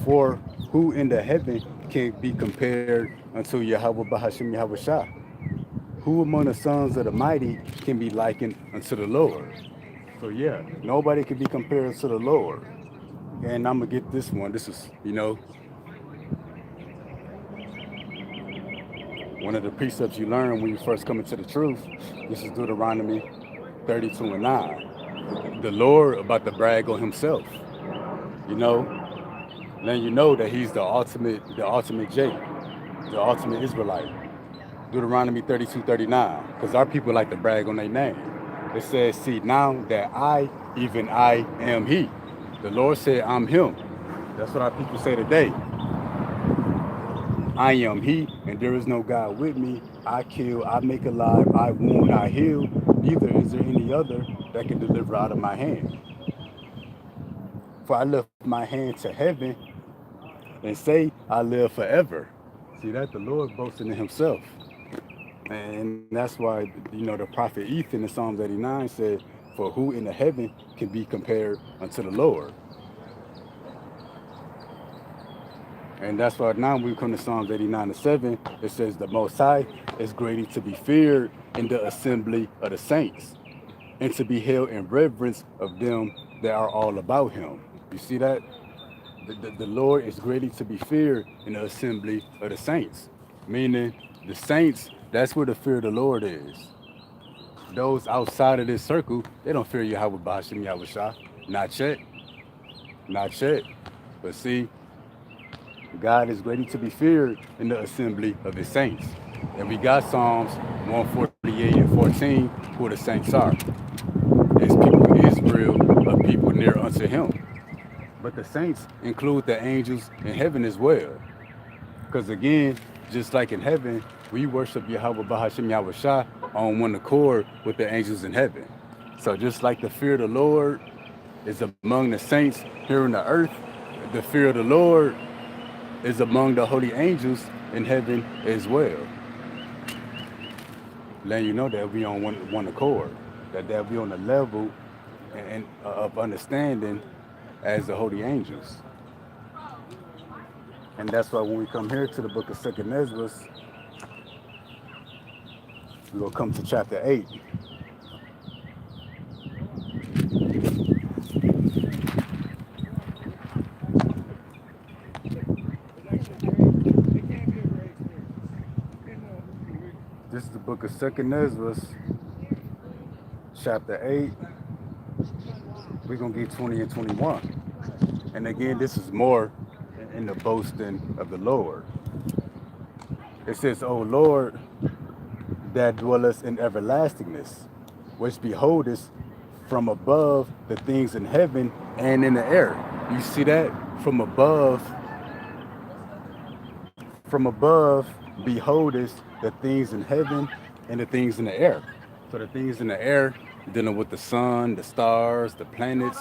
for who in the heaven can be compared unto Yahweh Bahashim Yahushua? Who among the sons of the mighty can be likened unto the Lord? So yeah, nobody can be compared to the Lord. And I'm gonna get this one. This is, one of the precepts you learn when you first come into the truth. This is Deuteronomy 32:9. The Lord about to brag on himself. Then you know that he's the ultimate J, the ultimate Israelite. Deuteronomy 32:39. Because our people like to brag on their name. It says, see now that even I am he. The Lord said, I'm him. That's what our people say today. I am he, and there is no God with me. I kill, I make alive, I wound, I heal. Neither is there any other that can deliver out of my hand. For I lift my hand to heaven and say, I live forever. See that? The Lord boasting in himself. And that's why, the prophet Ethan in Psalms 89 said, for who in the heaven can be compared unto the Lord? And that's why now when we come to Psalms 89:7, it says, the Most High is greatly to be feared in the assembly of the saints, and to be held in reverence of them that are all about him. You see that? The Lord is greatly to be feared in the assembly of the saints. Meaning, the saints, that's where the fear of the Lord is. Those outside of this circle, they don't fear Yahweh Ba'ashim Yahushua. Not yet. Not yet. But see, God is greatly to be feared in the assembly of his saints. And we got Psalms 148:14, who the saints are. His people Israel, a people near unto him. But the saints include the angels in heaven as well. Because again, just like in heaven, we worship Yahweh Bahashim Yahushua on one accord with the angels in heaven. So just like the fear of the Lord is among the saints here on the earth, the fear of the Lord is among the holy angels in heaven as well. Letting you know that we on one accord, that we on the level of understanding as the holy angels. And that's why when we come here to the book of Second Ezra, we're going to come to chapter 8. This is the book of Second Ezra, chapter 8. We're going to get 20 and 21. And again, this is more in the boasting of the Lord. It says, O Lord, that dwellest in everlastingness, which beholdest from above the things in heaven and in the air. You see that? From above beholdest the things in heaven and the things in the air. So the things in the air, dealing with the sun, the stars, the planets,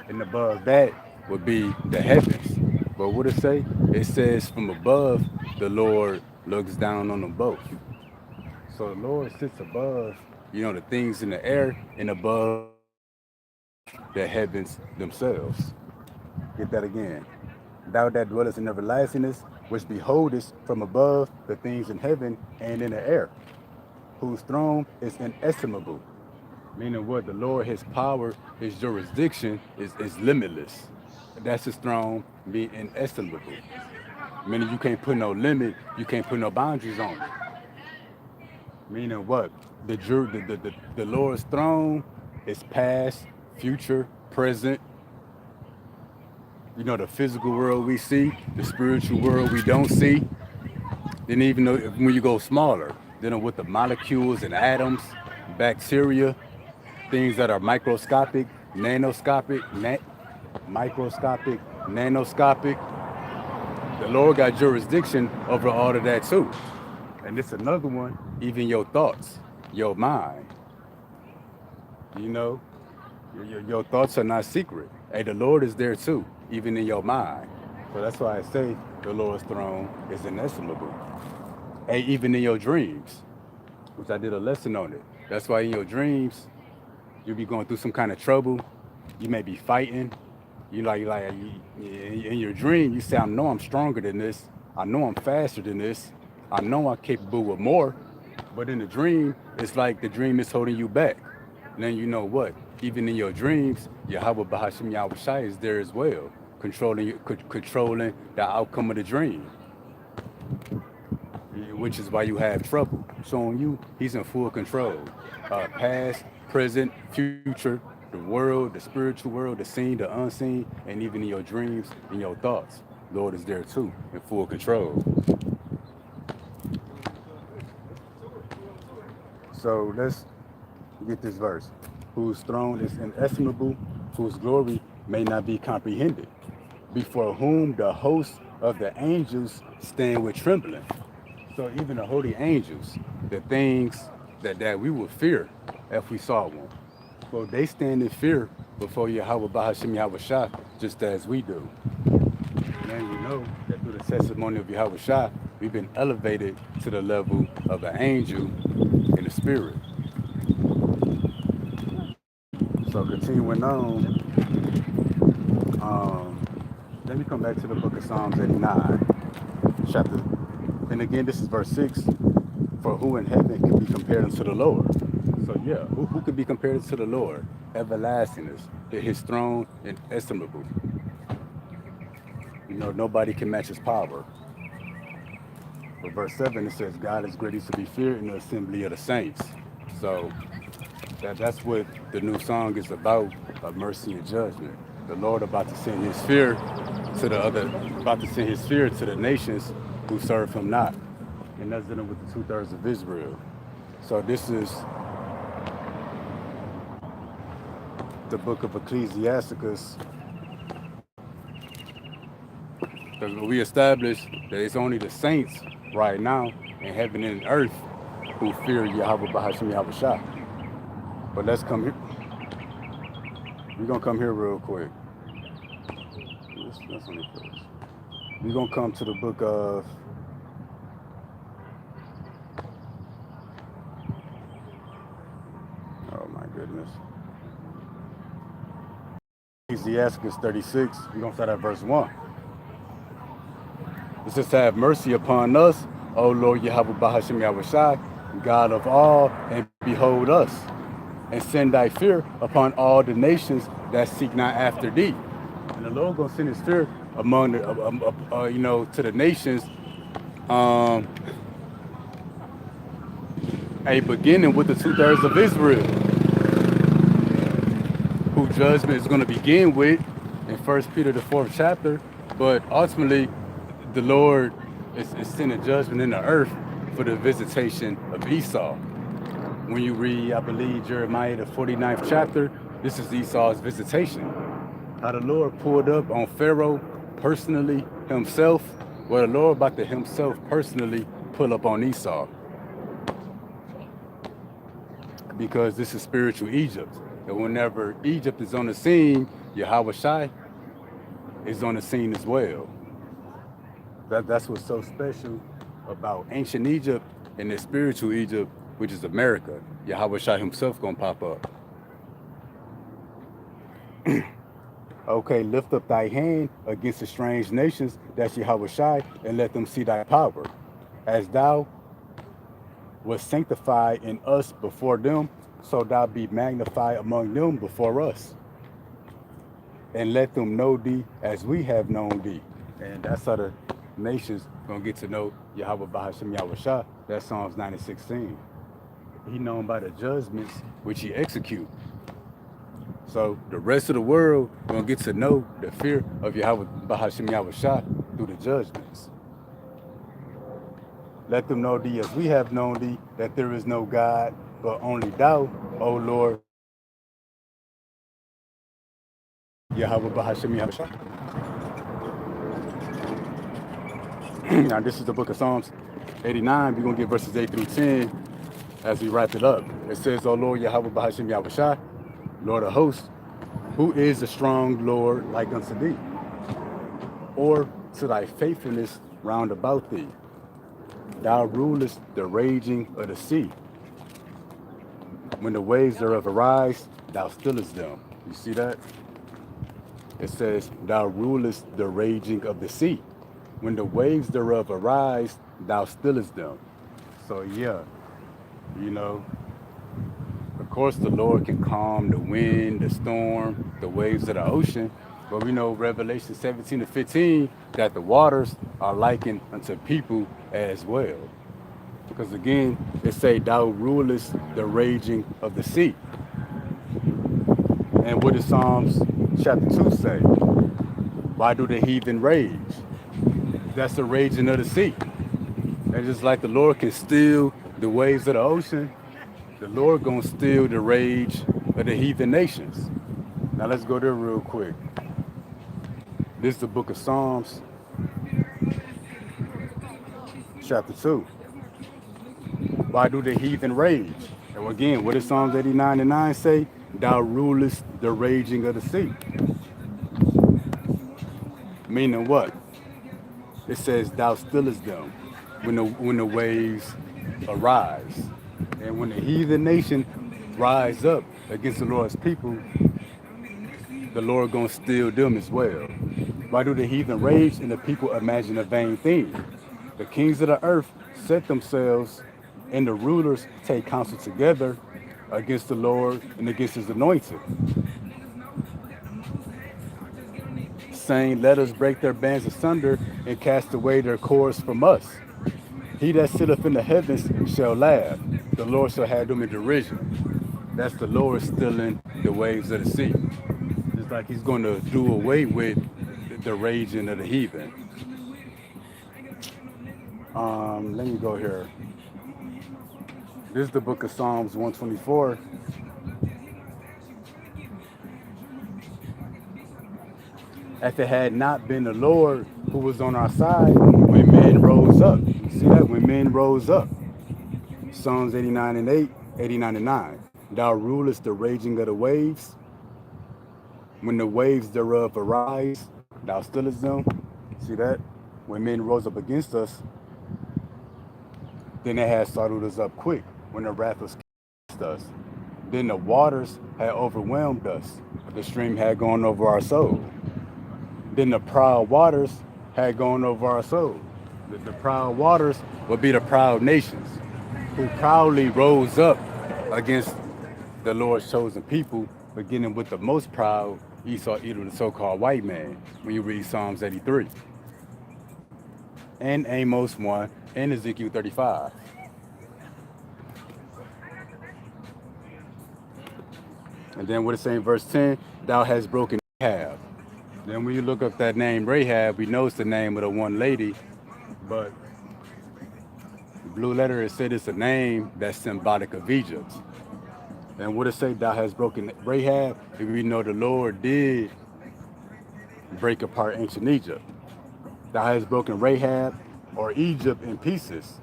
and above that would be the heavens. But what it say? It says from above the Lord looks down on them both. So the Lord sits above, the things in the air and above the heavens themselves. Get that again. Thou that dwellest in everlastingness, which beholdest from above the things in heaven and in the air, whose throne is inestimable. Meaning what? The Lord, his power, his jurisdiction is limitless. That's his throne being inestimable. Meaning you can't put no limit, you can't put no boundaries on it. Meaning what? The Lord's throne is past, future, present. The physical world we see, the spiritual world we don't see. Then even though when you go smaller, dealing with the molecules and atoms, bacteria, things that are microscopic, nanoscopic, microscopic, nanoscopic. The Lord got jurisdiction over all of that too. And it's another one, even your thoughts, your mind. You know, your thoughts are not secret. Hey, the Lord is there too, even in your mind. So that's why I say the Lord's throne is inestimable. Hey, even in your dreams, which I did a lesson on it. That's why in your dreams, you'll be going through some kind of trouble. You may be fighting. In your dream, you say, I know I'm stronger than this. I know I'm faster than this. I know I'm capable of more. But in the dream, it's like the dream is holding you back. And then you know what? Even in your dreams, Yahweh Bahashim Yahweh Shai is there as well, controlling the outcome of the dream, which is why you have trouble. Showing you he's in full control. Past, present, future, the world, the spiritual world, the seen, the unseen, and even in your dreams, in your thoughts. Lord is there too, in full control. So let's get this verse. Whose throne is inestimable, whose glory may not be comprehended, before whom the hosts of the angels stand with trembling. So even the holy angels, the things that we would fear if we saw one. Well, they stand in fear before Yahweh Bahashim Yahweh Shah, just as we do. And we know that through the testimony of Yahweh Shah, we've been elevated to the level of an angel in the spirit. So continuing on, let me come back to the book of Psalms 89, chapter. And again, this is verse 6. For who in heaven can be compared unto the Lord? So yeah, who could be compared to the Lord? Everlastingness, his throne inestimable. Nobody can match his power. But verse 7, it says, God is greatly to be feared in the assembly of the saints. So that's what the new song is about, of mercy and judgment. The Lord about to send his fear to the nations who serve him not. And that's dealing with the 2/3 of Israel. So this is the book of Ecclesiasticus. Because we established that it's only the saints right now in heaven and earth who fear Yahweh Bahashim Yahweh Shah. But let's come here. We're going to come here real quick. That's only first. We're going to come to the book of oh my goodness. Ecclesiasticus 36. We're going to start at verse 1. It says, have mercy upon us, O Lord Yahweh Bahashim Yahushai, God of all, and behold us, and send thy fear upon all the nations that seek not after thee. And the Lord gonna send his fear among the, to the nations, um, a beginning with the 2/3 of Israel, who judgment is going to begin with in First Peter the 4th chapter. But ultimately, the Lord is sending judgment in the earth for the visitation of Esau. When you read, I believe, Jeremiah the 49th chapter, this is Esau's visitation. How the Lord pulled up on Pharaoh personally himself. Well, the Lord about to himself personally pull up on Esau. Because this is spiritual Egypt. And whenever Egypt is on the scene, Yahweh Shai is on the scene as well. That's what's so special about ancient Egypt and the spiritual Egypt, which is America. Yahweh Shai himself gonna pop up. Okay, lift up thy hand against the strange nations, that's Yahweh Shai, and let them see thy power. As thou was sanctified in us before them, so thou be magnified among them before us. And let them know thee as we have known thee. And that's how the nations gonna get to know Yahweh Bahashim Yahushua. That's Psalms 90:16. He known by the judgments which he execute. So the rest of the world gonna get to know the fear of Yahweh Bahashim Yahushua through the judgments. Let them know thee as we have known thee, that there is no God but only thou, O Lord Yahweh Bahashim Yahushua. Now this is the book of Psalms 89. We're gonna get verses 8 through 10 as we wrap it up. It says, O Lord Yahweh Bahashim Yahushua, Lord of hosts, who is the strong Lord like unto thee, or to thy faithfulness round about thee? Thou rulest the raging of the sea. When the waves thereof arise, thou stillest them. You see that? It says, thou rulest the raging of the sea. When the waves thereof arise, thou stillest them. So yeah, of course the Lord can calm the wind, the storm, the waves of the ocean. But we know Revelation 17:15 that the waters are likened unto people as well. Because again, it say, thou rulest the raging of the sea. And what does Psalms chapter 2 say? Why do the heathen rage? That's the raging of the sea. And just like the Lord can still the waves of the ocean, the Lord gonna still the rage of the heathen nations. Now let's go there real quick. This is the book of Psalms, chapter 2. Why do the heathen rage? And again, what does Psalms 89:9 say? Thou rulest the raging of the sea. Meaning what? It says, thou stillest them when the waves arise. And when the heathen nation rise up against the Lord's people, the Lord gonna still them as well. Why do the heathen rage and the people imagine a vain thing? The kings of the earth set themselves, and the rulers take counsel together against the Lord and against his anointed, saying, let us break their bands asunder and cast away their cords from us. He that sitteth in the heavens shall laugh. The Lord shall have them in derision. That's the Lord stilling the waves of the sea. Just like he's going to do away with the raging of the heathen. Let me go here. This is the book of Psalms 124. If it had not been the Lord who was on our side, when men rose up. You see that? When men rose up. Psalms 89:8, 89:9. Thou rulest the raging of the waves. When the waves thereof arise, thou stillest them. See that? When men rose up against us, then they had startled us up quick when the wrath was against us. Then the waters had overwhelmed us. The stream had gone over our soul. Then the proud waters had gone over our soul. The proud waters would be the proud nations who proudly rose up against the Lord's chosen people, beginning with the most proud, Esau, Edom, the so-called white man, when you read Psalms 83, and Amos 1, and Ezekiel 35. And then what it say in verse 10, thou hast broken Rahab. Then when you look up that name Rahab, we know it's the name of the one lady, but blue letter, it said it's a name that's symbolic of Egypt. And what it say, thou hast broken Rahab, and we know the Lord did break apart ancient Egypt. Thou hast broken Rahab, or Egypt, in pieces,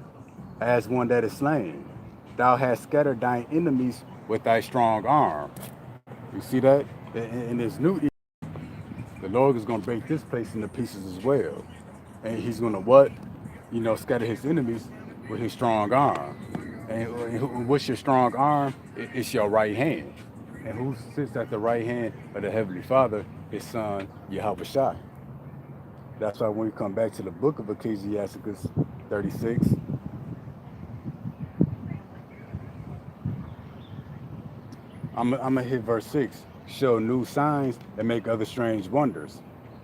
as one that is slain. Thou hast scattered thine enemies with thy strong arm. You see that? In this new Egypt, the Lord is going to break this place into pieces as well. And he's going to what? Scatter his enemies with his strong arm. And what's your strong arm? It's your right hand. And who sits at the right hand of the Heavenly Father? His son, Yahweh Shai. That's why when we come back to the book of Ecclesiasticus 36, I'm going to hit verse 6. Show new signs and make other strange wonders.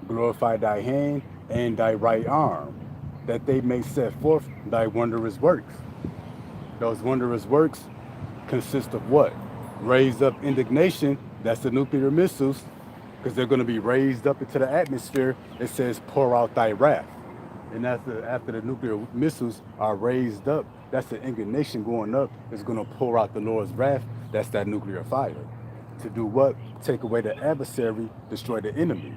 Glorify thy hand and thy right arm, that they may set forth thy wondrous works. Those wondrous works consist of what? Raise up indignation, that's the nuclear missiles, because they're going to be raised up into the atmosphere. It says, pour out thy wrath. And after the nuclear missiles are raised up, that's the indignation going up. It's going to pour out the Lord's wrath. That's that nuclear fire. To do what? Take away the adversary, destroy the enemy.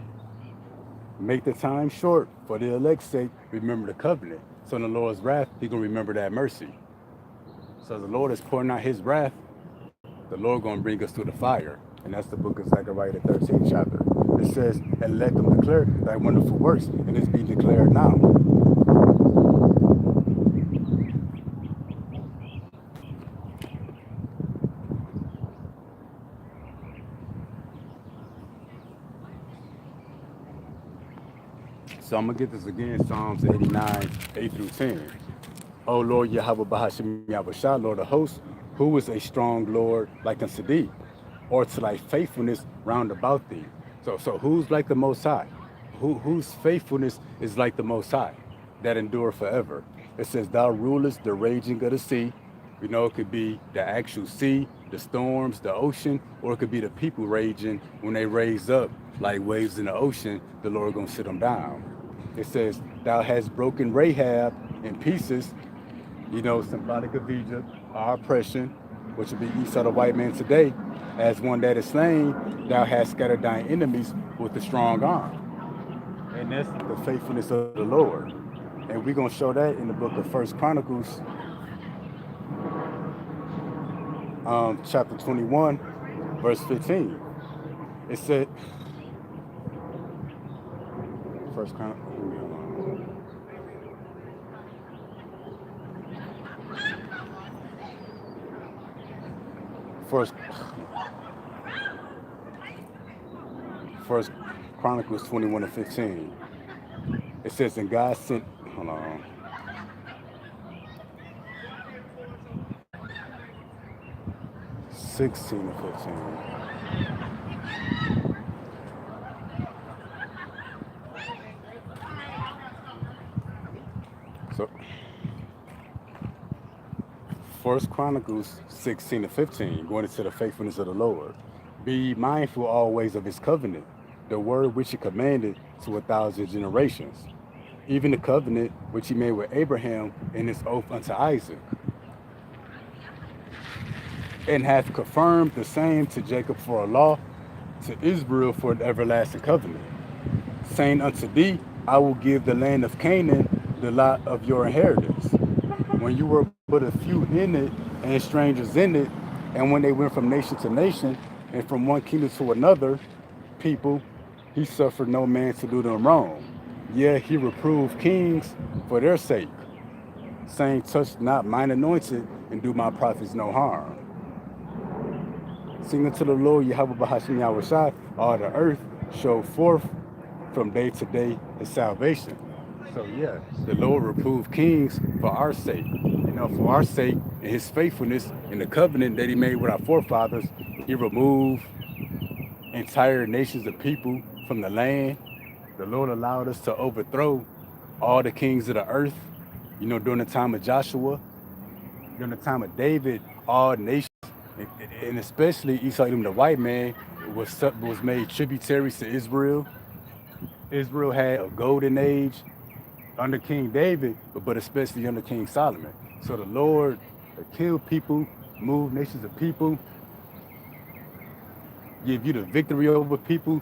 Make the time short for the elect's sake. Remember the covenant. So in the Lord's wrath, he's going to remember that mercy. So the Lord is pouring out his wrath. The Lord going to bring us through the fire. And that's the book of Zechariah, the 13th chapter. It says, and let them declare thy wonderful works. And it's being declared now. So I'm going to get this again, Psalms 89, 8 through 10. O Lord Yahweh Bahashim Yahushua, Lord of hosts, who is a strong Lord like unto thee, or to thy faithfulness round about thee. So who's like the Most High? Whose faithfulness is like the Most High, that endure forever? It says, thou rulest the raging of the sea. We know it could be the actual sea, the storms, the ocean, or it could be the people raging. When they raise up like waves in the ocean, the Lord gonna sit them down. It says, thou hast broken Rahab in pieces, symbolic of Egypt, our oppression, which would be Esau the white man today, as one that is slain, thou hast scattered thine enemies with a strong arm. And that's the faithfulness of the Lord. And we're going to show that in the book of 1 Chronicles, chapter 21, verse 15. It said, First Chronicles, First Chronicles 21 and 15. It says, and God sent, hold on. (16 and 15). So, First Chronicles 16 and 15, going into the faithfulness of the Lord. Be mindful always of his covenant, the word which he commanded to 1,000 generations, even the covenant which he made with Abraham and his oath unto Isaac, and hath confirmed the same to Jacob for a law, to Israel for an everlasting covenant, saying unto thee, I will give the land of Canaan the lot of your inheritance. When you were but a few in it, and strangers in it, and when they went from nation to nation, and from one kingdom to another people, he suffered no man to do them wrong. Yet he reproved kings for their sake, saying, touch not mine anointed, and do my prophets no harm. Sing unto the Lord, Yahweh Bahashim Yahushua, all the earth show forth from day to day his salvation. So yeah, the Lord reproved kings for our sake. For our sake and his faithfulness in the covenant that he made with our forefathers, he removed entire nations of people from the land. The Lord allowed us to overthrow all the kings of the earth. During the time of Joshua, during the time of David, all nations, and especially Esau, the white man, was made tributaries to Israel. Israel had a golden age under King David, but especially under King Solomon. So the Lord killed people, moved nations of people, give you the victory over people,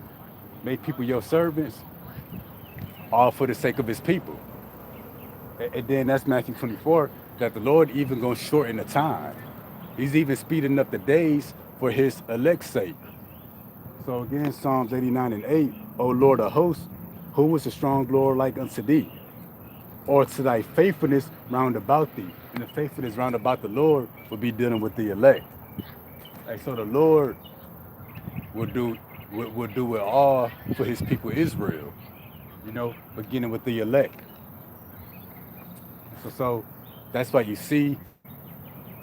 make people your servants, all for the sake of his people. And then that's Matthew 24, that the Lord even gonna shorten the time. He's even speeding up the days for his elect's sake. So again, Psalms 89 and 8, O Lord of hosts, who is a strong Lord like unto thee? Or to thy faithfulness round about thee. And the faithfulness round about the Lord will be dealing with the elect. And so the Lord will do it all for his people Israel, beginning with the elect. So that's why you see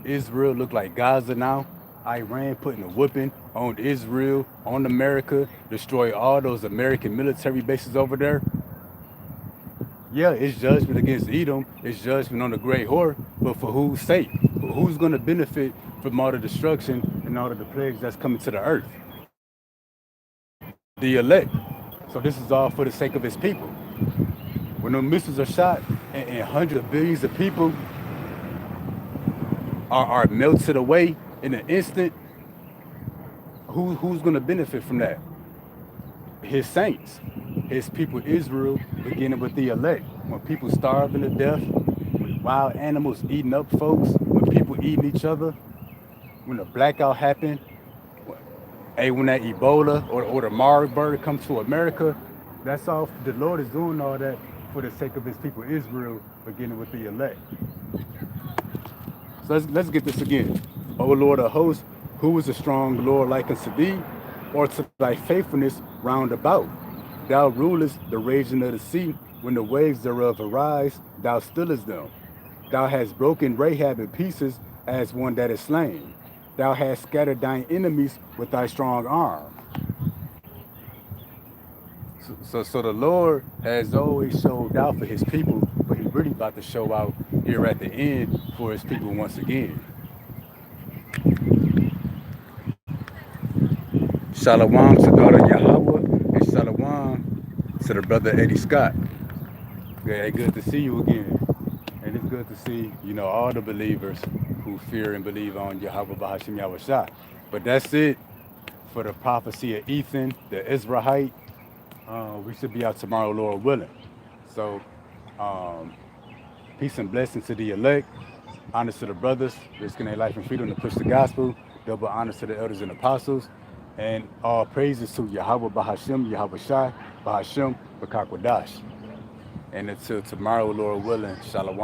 Israel look like Gaza now. Iran putting a whooping on Israel, on America, destroy all those American military bases over there. Yeah, it's judgment against Edom. It's judgment on the great whore, but for whose sake? Who's going to benefit from all the destruction and all of the plagues that's coming to the earth? The elect. So this is all for the sake of his people. When those missiles are shot and hundreds of billions of people are melted away in an instant, who's going to benefit from that? His saints, his people Israel, beginning with the elect. When people starving to death, when wild animals eating up folks, when people eating each other, when the blackout happened, when that Ebola or the Marburg come to America, that's all. The Lord is doing all that for the sake of his people Israel, beginning with the elect. So let's get this again. O Lord of hosts, who is a strong Lord like unto thee, or to thy faithfulness round about? Thou rulest the raging of the sea, when the waves thereof arise, thou stillest them. Thou hast broken Rahab in pieces as one that is slain. Thou hast scattered thine enemies with thy strong arm. So the Lord has always showed out for his people, but he's really about to show out here at the end for his people once again. Shalom to daughter Yahweh, and shalom to the brother Eddie Scott. Good to see you again. And it's good to see, all the believers who fear and believe on Yahweh Bahashim Yahushua. But that's it for the prophecy of Ethan, the Ezrahite. We should be out tomorrow, Lord willing. So, peace and blessings to the elect. Honor to the brothers, risking their life and freedom to push the gospel. Double honors to the elders and apostles. And all praises to Yahweh Bahashim, Yahweh Shai, Bahashim, Bakakwadash. And until tomorrow, Lord willing, Shalom.